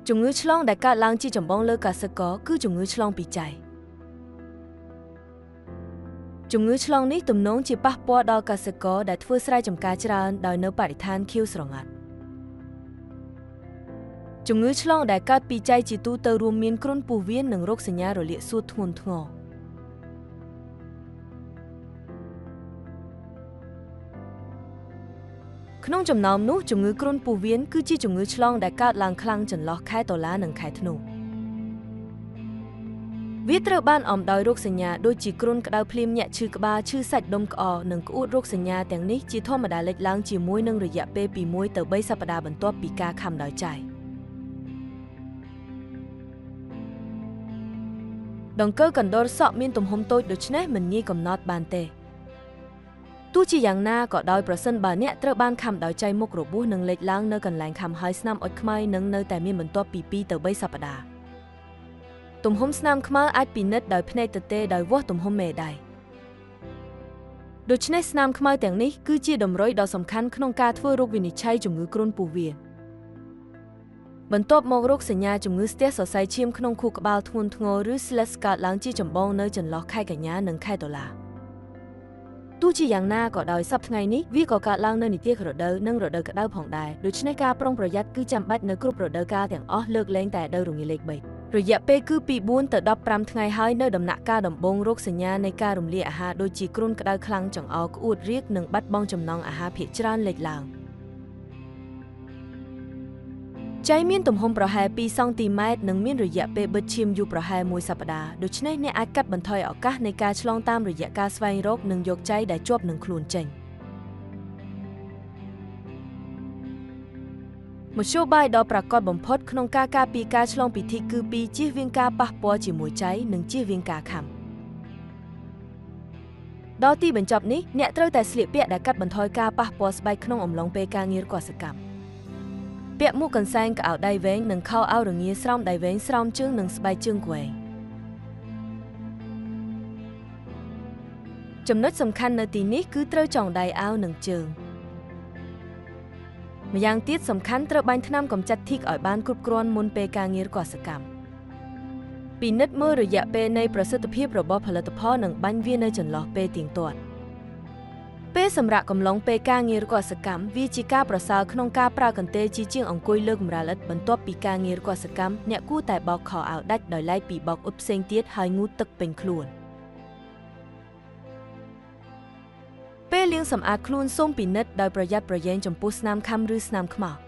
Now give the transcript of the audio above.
ជំងឺឆ្លងដែលកើតឡើងជាចម្បងលើកសិករគឺជំងឺឆ្លងពីចៃជំងឺឆ្លងនេះទំនងជាប៉ះពាល់ដល់កសិករដែលធ្វើស្រែចម្ការច្រើនដោយនៅបរិស្ថានខៀវស្រងាត់ជំងឺឆ្លងដែលកើតពីចៃជាទូទៅរួមមានគ្រុនពោះវៀននិងរោគសញ្ញារលាកសួតធ្ងន់ធ្ងរក្នុងចំណោមនោះជំងឺគ្រុនពោះវៀនគឺជាជំងឺឆ្លងដែលកើតឡើងខ្លាំងចន្លោះខែតុលានិងខែធ្នូវាត្រូវបានអំដោយរោគសញ្ញាដូចជាគ្រុនក្តៅភ្លៀងញាក់ឈឺក្បាលឈឺសាច់ដុំក្អកនិងក្អួតរោគសញ្ញាទាំងនេះជាធម្មតាលេចឡើងជាមួយនឹងរយៈពេលពី1ទៅ3សប្តាហ៍បន្ទាប់ពីការខាំដោយចៃដង្កូវកណ្ដុរសក់មានទំហំតូចដូច្នេះមិនងាយកំណត់បានទេទោះជាយ៉ាងណាក៏ដោយប្រសិនបើអ្នកត្រូវបានខាំដោយចៃមុខរបួសនឹងលេចឡើងនៅកន្លែងខាំហើយស្នាមអុចខ្មៅនឹងនៅតែមានបន្ទាប់ពី2ទៅ3សប្តាហ៍ទំហំស្នាមខ្មៅអាចពិនិត្យដោយភ្នែកទទេដោយវាស់ទំហំមេដៃដូច្នេះស្នាមខ្មៅទាំងនេះគឺជាតម្រុយដ៏សំខាន់ក្នុងការធ្វើរោគវិនិច្ឆ័យជំងឺគ្រុនពោះវៀនបន្ទាប់មករោគសញ្ញាជំងឺស្ទះសរសៃឈាមក្នុងខួរក្បាលធ្ងន់ធ្ងរឬ SLS កើតឡើងជាចម្បងនៅចន្លោះខែកញ្ញានិងខែតុលាទោះជាយ៉ាងណាក៏ដោយសប្តាហ៍ថ្ងៃនេះវាក៏កើតឡើងនៅនីតិរដូវនិងរដូវក្តៅផងដែរដូច្នេះការប្រុងប្រយ័ត្នគឺចាំបាច់នៅគ្រប់រដូវកាលទាំងអស់លើកលែងតែរដូវរងាលេខ3រយៈពេលគឺពី4ទៅ15ថ្ងៃហើយនៅដំណាក់កាលដំបូងរោគសញ្ញានៃការរំលាយអាហារដូចជាគ្រុនក្តៅខ្លាំងចង្អោរក្អួតរាគនិងបាត់បង់ចំណង់អាហារភាគច្រើនលេចឡើងចៃមានទំហំប្រហែល2សង់ទីម៉ែត្រនិងមានរយៈពេលបិទឈាមយូរប្រហែល1សប្តាហ៍ដូច្នេះអ្នកអាចកាត់បន្ថយឱកាសនៃការឆ្លងតាមរយៈការស្វែងរកនិងយកចៃដែលជាប់នឹងខ្លួនចេញមធ្យោបាយដ៏ប្រាកដបំផុតក្នុងការការពារការឆ្លងពីធីកគឺពីជៀសវាងការប៉ះពាល់ជាមួយចៃនិងជៀសវាងការខាំដល់ទីបញ្ចប់នេះអ្នកត្រូវតែស្លៀកពាក់ដែលកាត់បន្ថយការប៉ះពាល់ស្បែកក្នុងអំឡុងពេលការងារកសិកម្មពាក់មួកកន្សែងកៅអៅដៃវែងនិងខោអាវរងាស្រោមដៃវែងស្រោមជើងនិងស្បែកជើងវែងចំណុចសំខាន់នៅទីនេះគឺត្រូវចងដៃអាវនិងជើងម្យ៉ាងទៀតសំខាន់ត្រូវបាញ់ថ្នាំកម្ចាត់ធីកឲ្យបានគ្រប់គ្រាន់មុនពេលការងារកសិកម្មពិនិត្យមើលរយៈពេលនៃប្រសិទ្ធភាពរបស់ផលិតផលនិងបាញ់វានៅចន្លោះពេលទៀងទាត់ពេលសម្រាប់កំឡុងពេលការងារកសិកម្មវាជាការប្រសើរក្នុងការប្រើកន្ទេលជាងអង្គុយលើកម្រាលឥដ្ឋបន្ទាប់ពីការងារកសិកម្មអ្នកគួរតែបោកខោអាវដាច់ដោយឡែកពីបោកអ៊ុតផ្សេងទៀតហើយងូតទឹកពេញខ្លួនពេលលាងសម្អាតខ្លួនសូមពិនិត្យដោយប្រយ័ត្នប្រយែងចំពោះស្នាមខាំឬស្នាមខ្មៅ